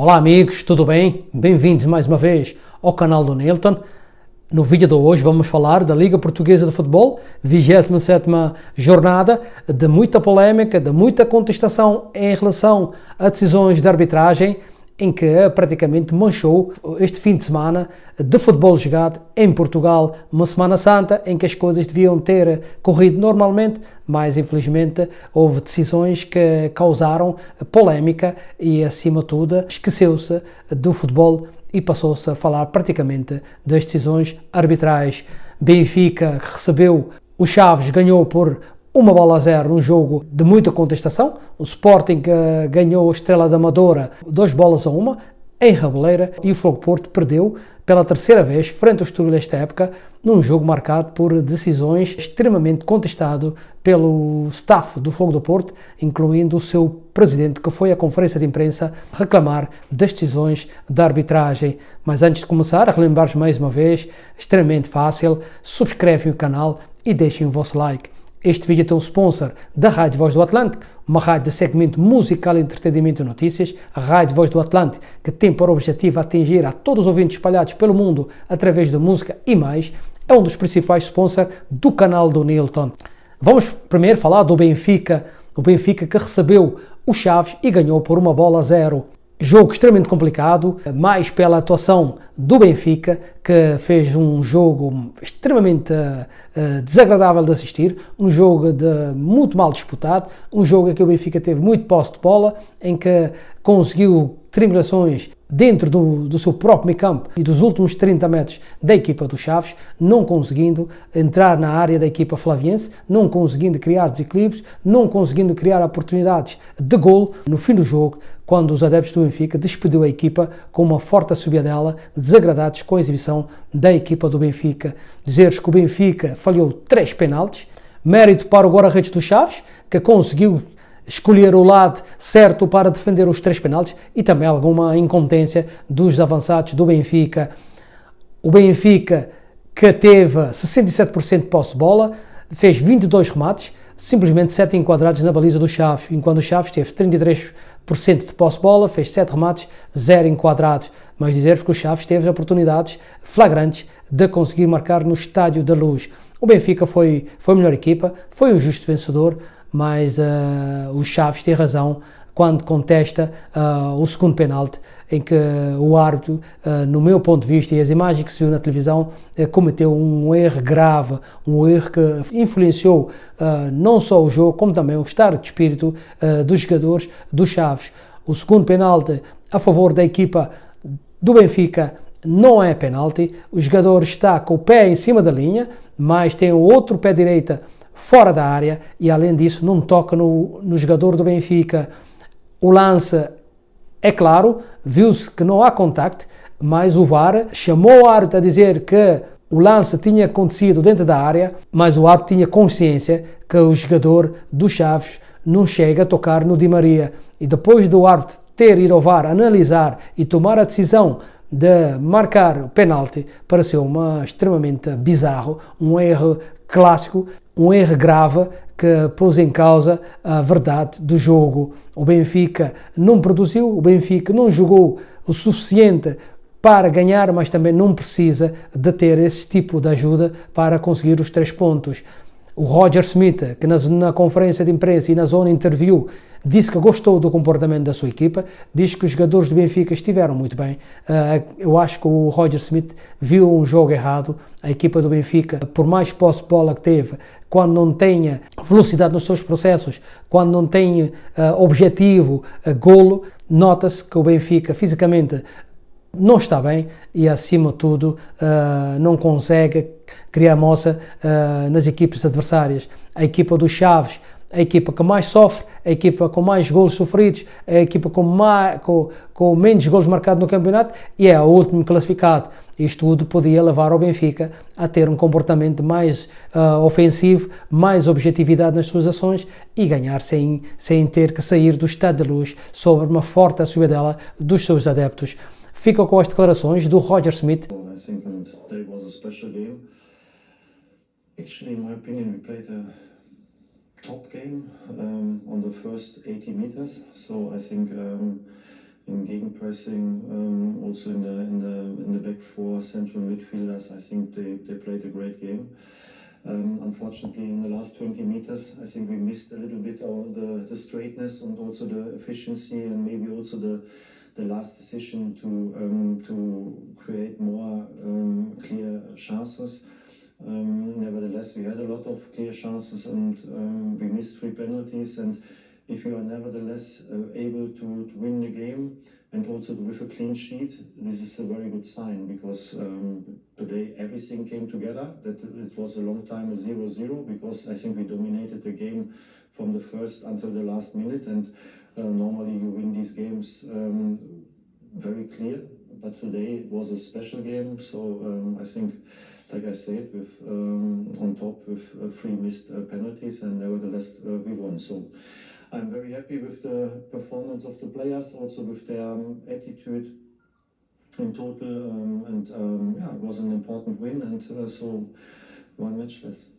Olá amigos, tudo bem? Bem-vindos mais uma vez ao canal do Nilton. No vídeo de hoje vamos falar da Liga Portuguesa de Futebol, 27ª jornada, de muita polémica, de muita contestação em relação a decisões de arbitragem, em que praticamente manchou este fim de semana de futebol jogado em Portugal, uma Semana Santa em que as coisas deviam ter corrido normalmente, mas infelizmente houve decisões que causaram polémica e, acima de tudo, esqueceu-se do futebol e passou-se a falar praticamente das decisões arbitrais. Benfica, que recebeu o Chaves, ganhou por 1-0 num jogo de muita contestação. O Sporting ganhou a Estrela da Amadora 2-1 em Rabeleira, e o Fogo Porto perdeu pela terceira vez frente ao Estoril esta época, num jogo marcado por decisões extremamente contestado pelo staff do Fogo do Porto, incluindo o seu presidente, que foi à conferência de imprensa reclamar das decisões da arbitragem. Mas antes de começar, a relembrar-vos mais uma vez, extremamente fácil, subscrevem o canal e deixem o vosso like. Este vídeo tem um sponsor da Rádio Voz do Atlântico, uma rádio de segmento musical, entretenimento e notícias. A Rádio Voz do Atlântico, que tem por objetivo atingir a todos os ouvintes espalhados pelo mundo através da música e mais, é um dos principais sponsors do canal do Nilton. Vamos primeiro falar do Benfica. O Benfica que recebeu o Chaves e ganhou por 1-0. Jogo extremamente complicado, mais pela atuação do Benfica, que fez um jogo extremamente desagradável de assistir, um jogo muito mal disputado, um jogo em que o Benfica teve muito posse de bola, em que conseguiu triangulações dentro do seu próprio meio campo e dos últimos 30 metros da equipa do Chaves, não conseguindo entrar na área da equipa flaviense, não conseguindo criar desequilíbrios, não conseguindo criar oportunidades de golo. No fim do jogo, quando os adeptos do Benfica despediu a equipa com uma forte subidela, desagradados com a exibição da equipa do Benfica. Dizer-vos que o Benfica falhou 3 penaltis, mérito para o guarda-redes do Chaves, que conseguiu escolher o lado certo para defender os 3 penaltis, e também alguma incompetência dos avançados do Benfica. O Benfica, que teve 67% de posse de bola, fez 22 remates, simplesmente 7 enquadrados na baliza do Chaves, enquanto o Chaves teve 33% de posse de bola, fez 7 remates, 0 enquadrados. Mas dizer-vos que o Chaves teve oportunidades flagrantes de conseguir marcar no Estádio da Luz. O Benfica foi a melhor equipa, foi um justo vencedor, mas o Chaves tem razão quando contesta o segundo penalti, em que o árbitro, no meu ponto de vista, e as imagens que se viu na televisão, cometeu um erro grave, um erro que influenciou não só o jogo, como também o estado de espírito dos jogadores do Chaves. O segundo penalti a favor da equipa do Benfica não é penalti, o jogador está com o pé em cima da linha, mas tem o outro pé direito fora da área, e além disso não toca no jogador do Benfica. O lance é claro, viu-se que não há contacto, mas o VAR chamou o árbitro a dizer que o lance tinha acontecido dentro da área, mas o árbitro tinha consciência que o jogador do Chaves não chega a tocar no Di Maria, e depois do árbitro ter ido ao VAR analisar e tomar a decisão de marcar o penalti, pareceu extremamente bizarro, um erro clássico, um erro grave que pôs em causa a verdade do jogo. O Benfica não produziu, o Benfica não jogou o suficiente para ganhar, mas também não precisa de ter esse tipo de ajuda para conseguir os 3 pontos. O Roger Smith, que na conferência de imprensa e na zona interview disse que gostou do comportamento da sua equipa, diz que os jogadores do Benfica estiveram muito bem. Eu acho que o Roger Smith viu um jogo errado. A equipa do Benfica, por mais posse de bola que teve, quando não tenha velocidade nos seus processos, quando não tem objetivo, golo, nota-se que o Benfica fisicamente não está bem e, acima de tudo, não consegue criar moça nas equipes adversárias. A equipa do Chaves, a equipa que mais sofre, a equipa com mais golos sofridos, a equipa com menos golos marcados no campeonato, e é o último classificado. Isto tudo podia levar ao Benfica a ter um comportamento mais ofensivo, mais objetividade nas suas ações e ganhar sem ter que sair do Estádio da Luz sobre uma forte assobiadela dos seus adeptos. Fica com as declarações do Roger Smith. I think today was a special game. Actually, in my opinion, we played a top game on the first 80 meters. So I think in gegenpressing, also in the back four central midfielders. I think they played a great game. Unfortunately, in the last 20 meters, I think we missed a little bit of the straightness and also the efficiency, and maybe also the last decision to create more clear chances. Nevertheless, we had a lot of clear chances, and we missed 3 penalties. And if you are nevertheless able to win the game and also with a clean sheet, this is a very good sign, because today everything came together. That it was a long time a 0-0, because I think we dominated the game from the first until the last minute, and normally you win these games very clear, but today it was a special game. So I think, like I said, with on top with 3 missed penalties, and nevertheless we won. So I'm very happy with the performance of the players, also with their attitude in total, and yeah, it was an important win, and so 1 match less.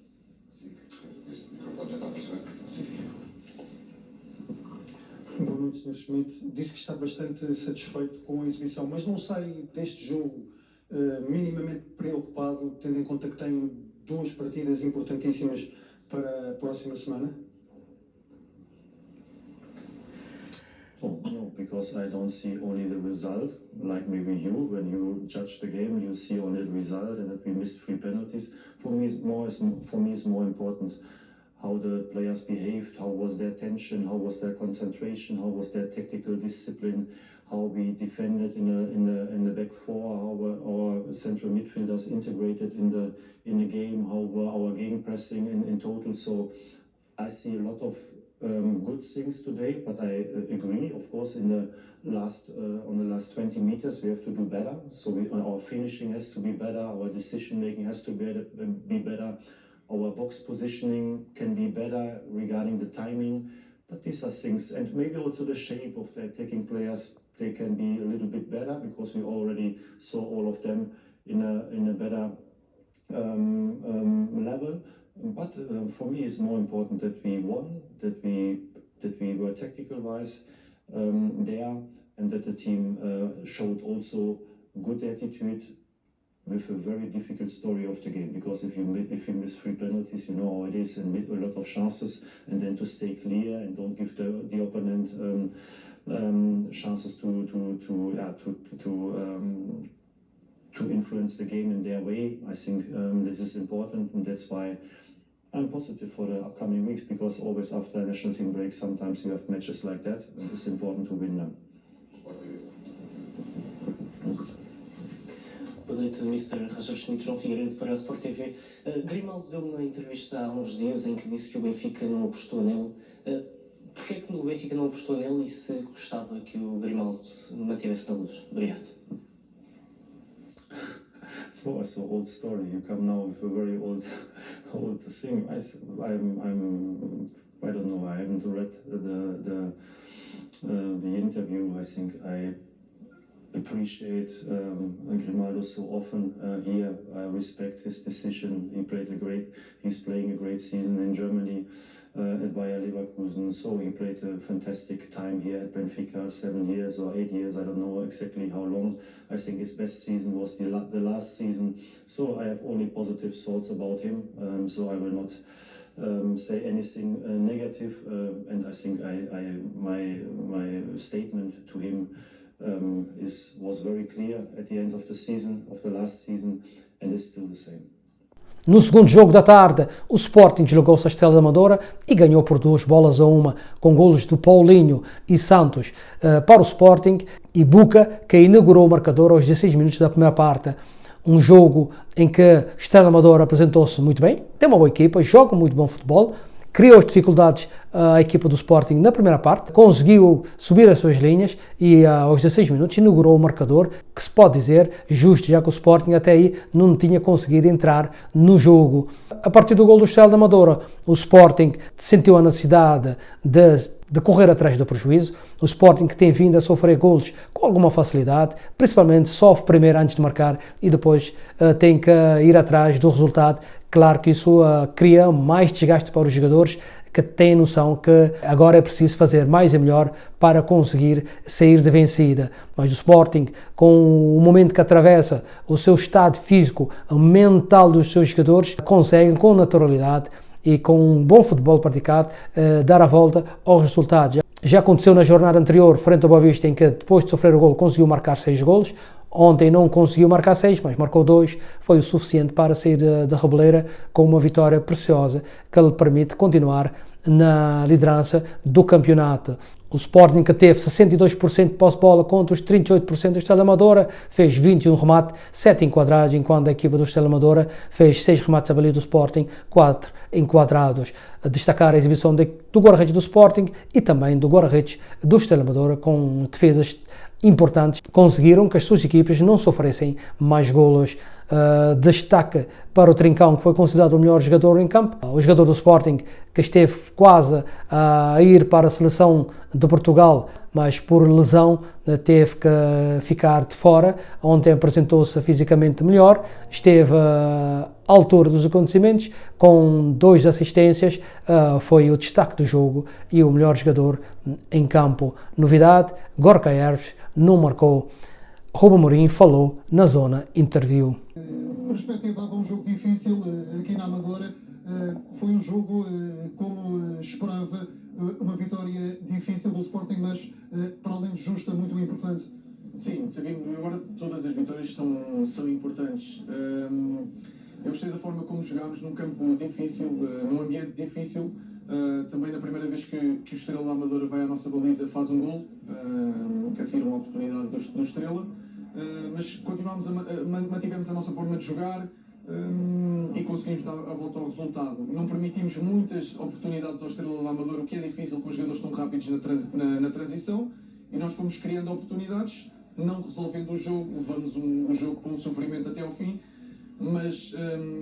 Boa noite, Sr. Schmidt. Disse que está bastante satisfeito com a exibição, mas não sai deste jogo minimamente preocupado, tendo em conta que tem 2 partidas importantíssimas para a próxima semana? Oh, no, because I don't see only the result, like maybe you. When you judge the game, you see only the result, and that we missed 3 penalties. For me, it's more important how the players behaved, how was their tension, how was their concentration, how was their tactical discipline, how we defended in the back four, how were our central midfielders integrated in the game, how were our game pressing in total. So I see a lot of good things today, but I agree, of course, on the last 20 meters we have to do better. So our finishing has to be better, our decision making has to be better, our box positioning can be better regarding the timing. But these are things, and maybe also the shape of the attacking players, they can be a little bit better, because we already saw all of them in a better level. But for me, it's more important that we won, that we were tactical wise there, and that the team showed also good attitude with a very difficult story of the game. Because if you miss 3 penalties, you know how it is, and a lot of chances, and then to stay clear and don't give the opponent chances to influence the game in their way. I think this is important, and that's why I'm positive for the upcoming weeks, because always after a national team break, sometimes you have matches like that, and it's important to win them. Boa noite, Mr. Roger Schmidt, João Figueiredo para a Sport TV. Grimaldo deu uma entrevista há uns dias em que disse que o Benfica não apostou nele. Porquê que o Benfica não apostou nele, e se gostava que o Grimaldo mantivesse na Luz? Obrigado. Oh, it's an old story. You come now with a very old thing. I don't know. I haven't read the interview. I think I appreciate Grimaldo so often here. I respect his decision. He's playing a great season in Germany at Bayer Leverkusen. So he played a fantastic time here at Benfica, 7 years or 8 years. I don't know exactly how long. I think his best season was the last season. So I have only positive thoughts about him. So I will not say anything negative. And I think my statement to him was very clear at the end of the last season, and is still the same. No segundo jogo da tarde, o Sporting deslogou-se à Estrela da Amadora e ganhou por 2-1, com golos de Paulinho e Santos para o Sporting, e Buca, que inaugurou o marcador aos 16 minutos da primeira parte. Um jogo em que a Estrela da Amadora apresentou-se muito bem, tem uma boa equipa, joga muito bom futebol, criou as dificuldades à equipa do Sporting na primeira parte, conseguiu subir as suas linhas e aos 16 minutos inaugurou o marcador, que se pode dizer justo, já que o Sporting até aí não tinha conseguido entrar no jogo. A partir do gol do Estrela da Amadora, o Sporting sentiu a necessidade de correr atrás do prejuízo. O Sporting, que tem vindo a sofrer golos com alguma facilidade, principalmente sofre primeiro antes de marcar e depois tem que ir atrás do resultado. Claro que isso cria mais desgaste para os jogadores, que tem noção que agora é preciso fazer mais e melhor para conseguir sair de vencida. Mas o Sporting, com o momento que atravessa, o seu estado físico, o mental dos seus jogadores, conseguem com naturalidade e com um bom futebol praticado dar a volta aos resultados. Já aconteceu na jornada anterior, frente ao Boa Vista, em que depois de sofrer o golo conseguiu marcar 6 golos. Ontem não conseguiu marcar 6, mas marcou 2, foi o suficiente para sair da Rebeleira com uma vitória preciosa que lhe permite continuar na liderança do campeonato. O Sporting, que teve 62% de posse de bola contra os 38% do Estrela Amadora, fez 21 remates, 7 enquadrados, enquanto a equipa do Estrela Amadora fez 6 remates à baliza do Sporting, 4 enquadrados. A destacar a exibição do guarda-redes do Sporting e também do guarda-redes do Estrela Amadora, com defesas importantes, conseguiram que as suas equipas não sofressem mais golos. Destaque para o Trincão, que foi considerado o melhor jogador em campo, o jogador do Sporting, que esteve quase a ir para a seleção de Portugal, mas por lesão teve que ficar de fora. Ontem apresentou-se fisicamente melhor, esteve à altura dos acontecimentos, com 2 assistências, foi o destaque do jogo e o melhor jogador em campo. Novidade, Gorka Herves não marcou. Ruben Amorim falou na zona interview. Perspectivava um jogo difícil aqui na Amadora. Foi um jogo, como esperava, uma vitória difícil do Sporting, mas para além de justa, muito importante. Sim, sabemos, agora todas as vitórias são importantes. Eu gostei da forma como jogámos num campo difícil, num ambiente difícil. Também na primeira vez que o Estrela da Amadora vai à nossa baliza faz um gol, que a seguir uma oportunidade do Estrela. Mas continuamos mantivemos a nossa forma de jogar e conseguimos dar a volta ao resultado. Não permitimos muitas oportunidades ao Estrela da Amadora, o que é difícil com os jogadores tão rápidos na transição, e nós fomos criando oportunidades, não resolvendo o jogo, levamos o jogo com um sofrimento até ao fim, mas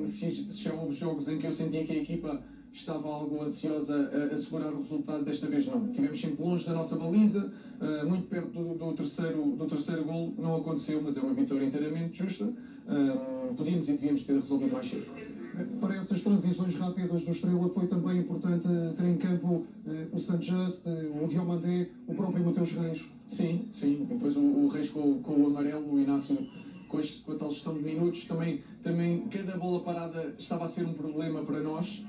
se já houve jogos em que eu sentia que a equipa estava algo ansiosa a segurar o resultado, desta vez não. Estivemos sempre longe da nossa baliza, muito perto do terceiro golo, não aconteceu, mas é uma vitória inteiramente justa. Podíamos e devíamos ter resolvido mais cedo. Para essas transições rápidas do Estrela foi também importante ter em campo o Sanchez, o Diomandé, o próprio Mateus Reis. Sim. Depois o Reis com o amarelo, o Inácio com a tal gestão de minutos. Também cada bola parada estava a ser um problema para nós.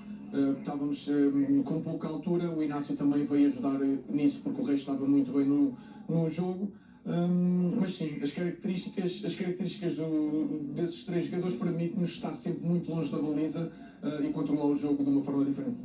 Estávamos com pouca altura. O Inácio também veio ajudar nisso, porque o Reis estava muito bem no jogo. Mas sim, as características desses 3 jogadores permitem-nos estar sempre muito longe da baliza e controlar o jogo de uma forma diferente.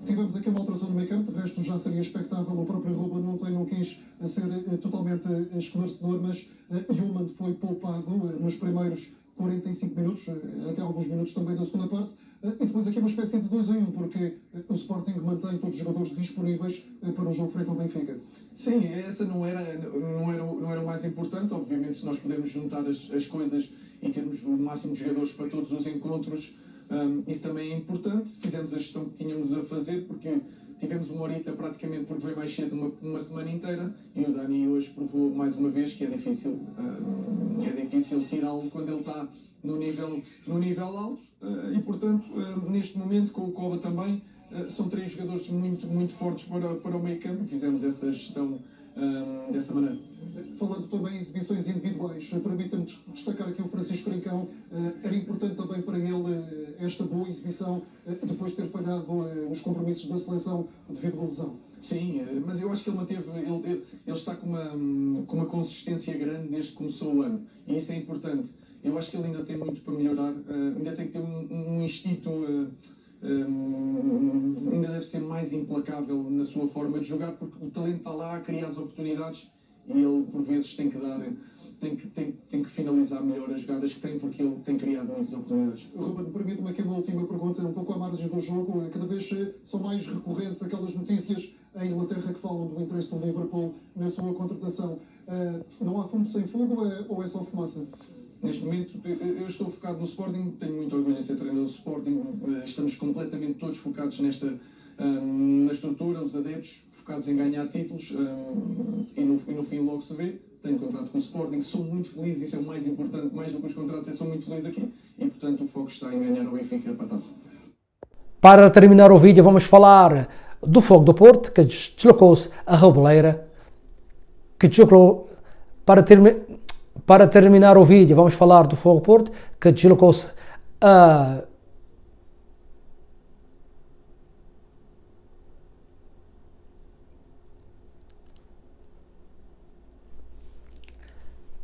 Tivemos aqui uma alteração no meio campo, de resto já seria expectável. O próprio Ruben não quis ser totalmente esclarecedor, mas Yulman foi poupado nos primeiros 45 minutos, até alguns minutos também da segunda parte, e depois aqui uma espécie de 2-1, porque o Sporting mantém todos os jogadores disponíveis para o jogo frente ao Benfica. Sim, essa não era o mais importante. Obviamente, se nós pudermos juntar as coisas e termos o máximo de jogadores para todos os encontros, isso também é importante. Fizemos a gestão que tínhamos a fazer, porque tivemos uma horita praticamente, porque veio mais cedo uma semana inteira, e o Dani hoje provou mais uma vez que é difícil tirá-lo quando ele está no nível alto, e portanto, neste momento, com o Koba também, são 3 jogadores muito, muito fortes para o meio campo, e fizemos essa gestão dessa maneira. Falando também em exibições individuais, permita-me destacar aqui o Francisco Trincão. Era importante também para ele esta boa exibição, depois de ter falhado os compromissos da seleção devido à lesão. Sim, mas eu acho que ele está com uma consistência grande desde que começou o ano, e isso é importante. Eu acho que ele ainda tem muito para melhorar, ainda tem que ter um instinto, ainda deve ser mais implacável na sua forma de jogar, porque o talento está lá a criar as oportunidades, e ele por vezes tem que finalizar melhor as jogadas que tem, porque ele tem criado muitas oportunidades. Ruben, permite-me aqui uma última pergunta, um pouco à margem do jogo. Cada vez são mais recorrentes aquelas notícias em Inglaterra que falam do interesse do Liverpool na sua contratação. Não há fumo sem fogo ou é só fumaça? Neste momento, eu estou focado no Sporting, tenho muito orgulho em ser treinador do Sporting, estamos completamente todos focados na estrutura, os adeptos, focados em ganhar títulos, e no fim logo se vê. Tenho contrato com o Sporting, sou muito feliz, isso é o mais importante, mais do que os contratos, sou muito feliz aqui, e portanto o foco está em ganhar o Benfica para a taça. Para terminar o vídeo, vamos falar do Fogo do Porto, que deslocou-se a Reboleira, que deslocou, para terminar o vídeo, vamos falar do Fogo do Porto, que deslocou-se a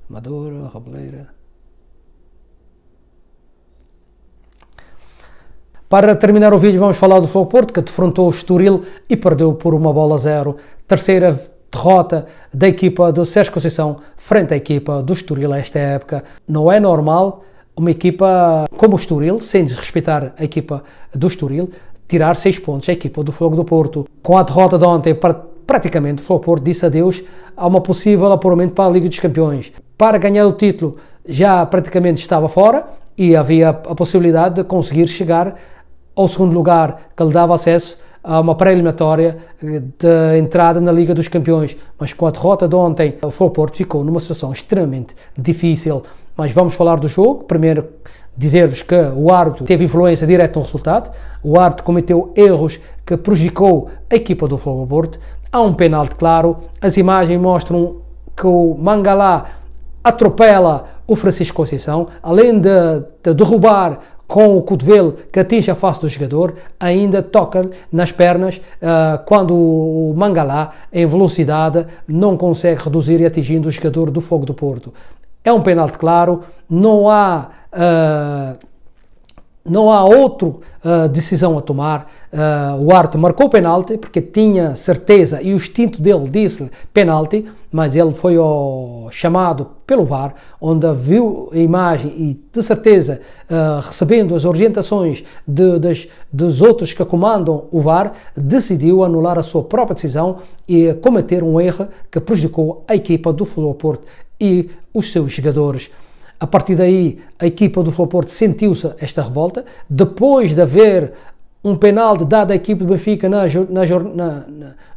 Amadora, Reboleira. Para terminar o vídeo, vamos falar do Fogo Porto, que defrontou o Estoril e perdeu por 1-0. Terceira derrota da equipa do Sérgio Conceição frente à equipa do Estoril esta época. Não é normal uma equipa como o Estoril, sem desrespeitar a equipa do Estoril, tirar 6 pontos à equipa do Fogo do Porto. Com a derrota de ontem, praticamente o Fogo Porto disse adeus a uma possível apuramento para a Liga dos Campeões. Para ganhar o título já praticamente estava fora e havia a possibilidade de conseguir chegar ao segundo lugar, que lhe dava acesso a uma pré-eliminatória de entrada na Liga dos Campeões. Mas com a derrota de ontem, o Fogo Porto ficou numa situação extremamente difícil. Mas vamos falar do jogo. Primeiro, dizer-vos que o árbitro teve influência direta no resultado. O árbitro cometeu erros que prejudicou a equipa do Fogo Porto. Há um penalti claro. As imagens mostram que o Mangalá atropela o Francisco Conceição, além de derrubar com o cotovelo que atinge a face do jogador, ainda toca nas pernas quando o Mangalá, em velocidade, não consegue reduzir e atingindo o jogador do Fogo do Porto. É um penalti claro, não há outra decisão a tomar. O árbitro marcou o penalti porque tinha certeza e o instinto dele disse-lhe penalti, mas ele foi chamado pelo VAR, onde viu a imagem e de certeza, recebendo as orientações dos outros que comandam o VAR, decidiu anular a sua própria decisão e cometer um erro que prejudicou a equipa do Fogo do Porto e os seus jogadores. A partir daí, a equipa do Fogo do Porto sentiu-se esta revolta, depois de haver um penalti dado à equipa do Benfica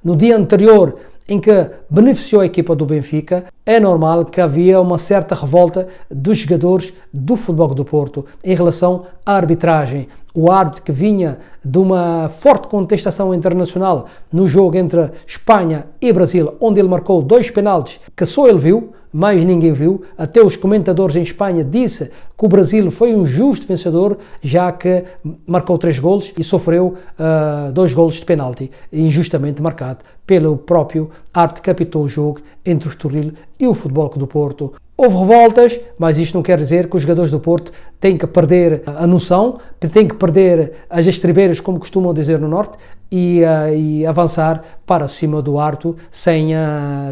no dia anterior, em que beneficiou a equipa do Benfica. É normal que havia uma certa revolta dos jogadores do Futebol do Porto em relação à arbitragem. O árbitro, que vinha de uma forte contestação internacional no jogo entre Espanha e Brasil, onde ele marcou 2 penaltis que só ele viu, mais ninguém viu. Até os comentadores em Espanha disse que o Brasil foi um justo vencedor, já que marcou 3 golos e sofreu 2 golos de penalti, injustamente marcado pelo próprio árbitro que apitou o jogo entre o Estoril e o Futebol Clube do Porto. Houve revoltas, mas isto não quer dizer que os jogadores do Porto têm que perder a noção, têm que perder as estribeiras, como costumam dizer no Norte, e avançar para cima do árbitro sem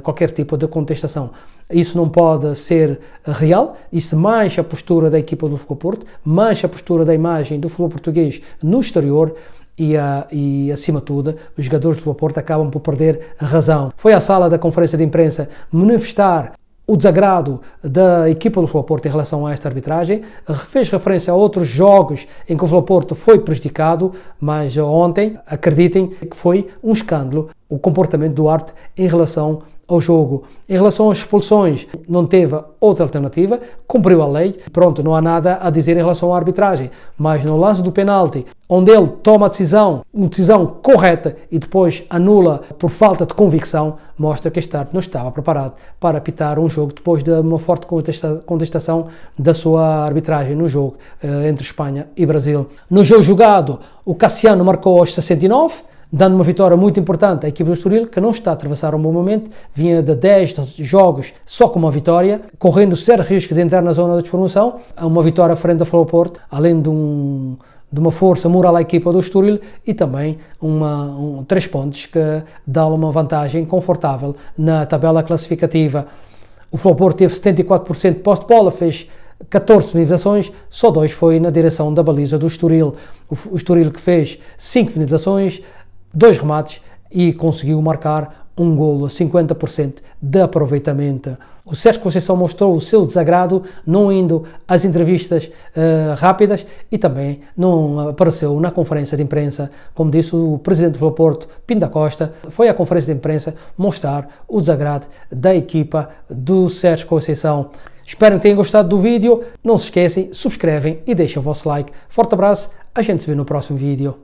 qualquer tipo de contestação. Isso não pode ser real, isso mancha a postura da equipa do Futebol Porto, mancha a postura da imagem do futebol português no exterior e acima de tudo, os jogadores do Futebol Porto acabam por perder a razão. Foi à sala da conferência de imprensa manifestar o desagrado da equipa do Futebol Porto em relação a esta arbitragem, fez referência a outros jogos em que o Futebol Porto foi prejudicado, mas ontem, acreditem que foi um escândalo o comportamento do árbitro em relação ao jogo. Em relação às expulsões, não teve outra alternativa, cumpriu a lei, pronto, não há nada a dizer em relação à arbitragem, mas no lance do penalti, onde ele toma a decisão, uma decisão correta e depois anula por falta de convicção, mostra que este árbitro não estava preparado para apitar um jogo depois de uma forte contestação da sua arbitragem no jogo entre Espanha e Brasil. No jogo jogado, o Cassiano marcou aos 69, dando uma vitória muito importante à equipa do Estoril, que não está a atravessar um bom momento, vinha de 10 jogos só com uma vitória, correndo sério risco de entrar na zona de despromoção. Uma vitória frente ao Futebol Porto, além de uma força moral à equipa do Estoril e também 3 pontos que dá uma vantagem confortável na tabela classificativa. O Futebol Porto teve 74% de posse de bola, fez 14 finalizações, só 2 foi na direção da baliza do Estoril. O Estoril que fez 5 finalizações, 2 remates e conseguiu marcar um golo, 50% de aproveitamento. O Sérgio Conceição mostrou o seu desagrado, não indo às entrevistas rápidas e também não apareceu na conferência de imprensa. Como disse o presidente do Porto, Pinto da Costa, foi à conferência de imprensa mostrar o desagrado da equipa do Sérgio Conceição. Espero que tenham gostado do vídeo. Não se esquecem, subscrevem e deixem o vosso like. Forte abraço, a gente se vê no próximo vídeo.